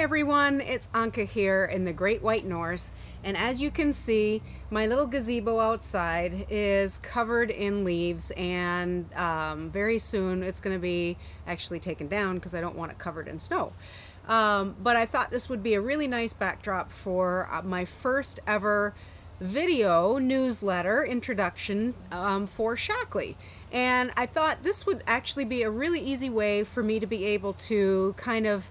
everyone, it's Anke here in the Great White North, and as you can see, my little gazebo outside is covered in leaves, and very soon it's going to be actually taken down because I don't want it covered in snow. But I thought this would be a really nice backdrop for my first ever video newsletter introduction for Shackley. And I thought this would actually be a really easy way for me to be able to kind of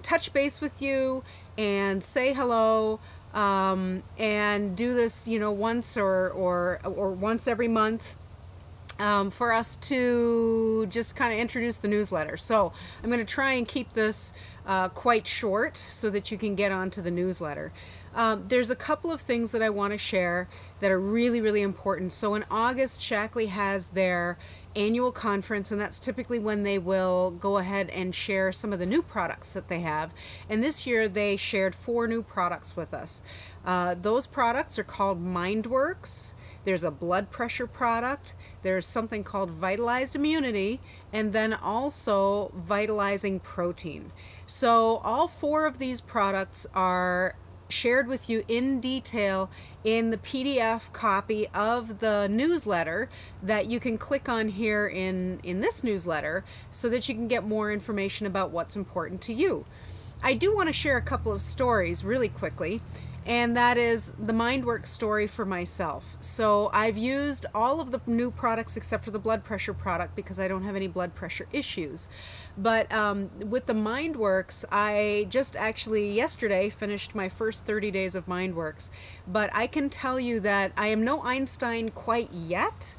touch base with you and say hello, and do this, you know, once or once every month, for us to just kind of introduce the newsletter. So I'm going to try and keep this quite short so that you can get onto the newsletter. There's a couple of things that I want to share that are really, really important. So in August, Shackley has their annual conference, and that's typically when they will go ahead and share some of the new products that they have. And this year they shared 4 new products with us. Those products are called Mindworks. There's a blood pressure product. There's something called Vitalized Immunity, and then also Vitalizing Protein. So all 4 of these products are shared with you in detail in the PDF copy of the newsletter that you can click on here in this newsletter so that you can get more information about what's important to you. I do want to share a couple of stories really quickly, and that is the Mindworks story for myself. So I've used all of the new products except for the blood pressure product because I don't have any blood pressure issues. But with the Mindworks, I just actually yesterday finished my first 30 days of Mindworks. But I can tell you that I am no Einstein quite yet,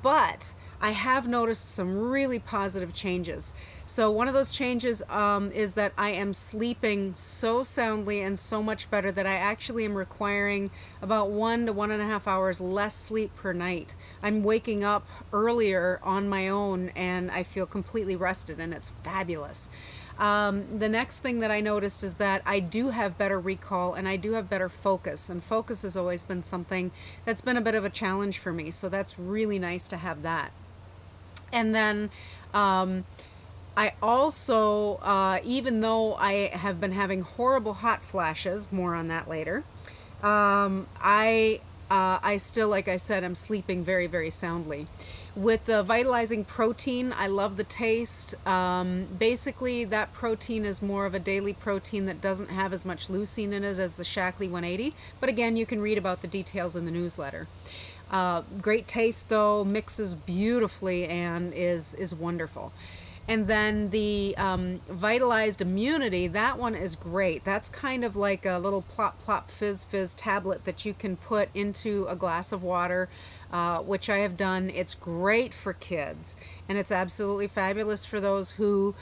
but I have noticed some really positive changes. So one of those changes is that I am sleeping so soundly and so much better that I actually am requiring about 1 to 1.5 hours less sleep per night. I'm waking up earlier on my own and I feel completely rested, and it's fabulous. The next thing that I noticed is that I do have better recall and I do have better focus, and focus has always been something that's been a bit of a challenge for me, so that's really nice to have that. And then I also, even though I have been having horrible hot flashes, more on that later, I still, like I said, I'm sleeping very, very soundly. With the Vitalizing Protein, I love the taste. Basically, that protein is more of a daily protein that doesn't have as much leucine in it as the Shackley 180. But again, you can read about the details in the newsletter. Great taste though, mixes beautifully and is wonderful. And then the Vitalized Immunity, that one is great. That's kind of like a little plop plop fizz fizz tablet that you can put into a glass of water, which I have done. It's great for kids, and it's absolutely fabulous for those who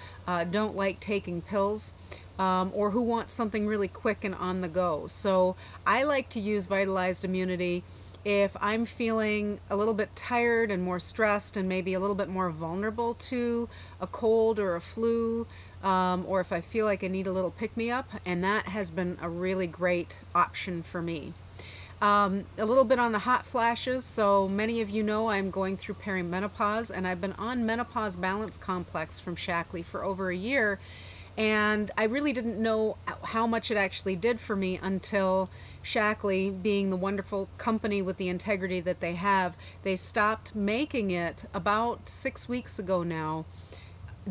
don't like taking pills, or who want something really quick and on the go. So I like to use Vitalized Immunity if I'm feeling a little bit tired and more stressed and maybe a little bit more vulnerable to a cold or a flu, or if I feel like I need a little pick-me-up, and that has been a really great option for me. A little bit on the hot flashes. So many of you know I'm going through perimenopause, and I've been on Menopause Balance Complex from Shackley for over a year. And I really didn't know how much it actually did for me until Shackley, being the wonderful company with the integrity that they have, they stopped making it about 6 weeks ago now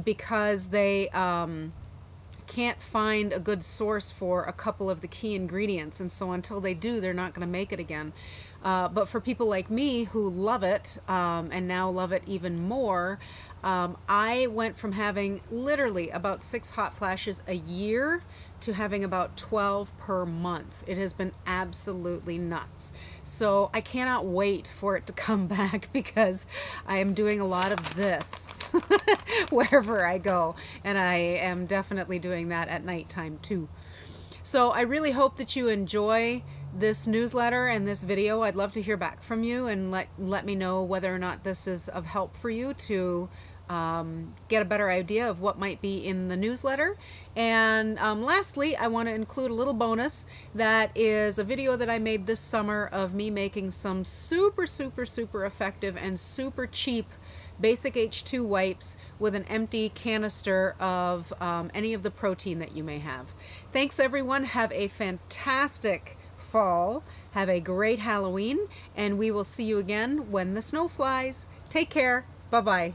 because they can't find a good source for a couple of the key ingredients. And so until they do, they're not going to make it again. But for people like me who love it, and now love it even more, I went from having literally about 6 hot flashes a year to having about 12 per month. It has been absolutely nuts. So I cannot wait for it to come back because I am doing a lot of this wherever I go, and I am definitely doing that at nighttime too. So I really hope that you enjoy this newsletter and this video. I'd love to hear back from you and let me know whether or not this is of help for you to get a better idea of what might be in the newsletter. And lastly, I want to include a little bonus that is a video that I made this summer of me making some super effective and super cheap basic H2 wipes with an empty canister of any of the protein that you may have. Thanks everyone. Have a fantastic fall. Have a great Halloween, and we will see you again when the snow flies. Take care. Bye-bye.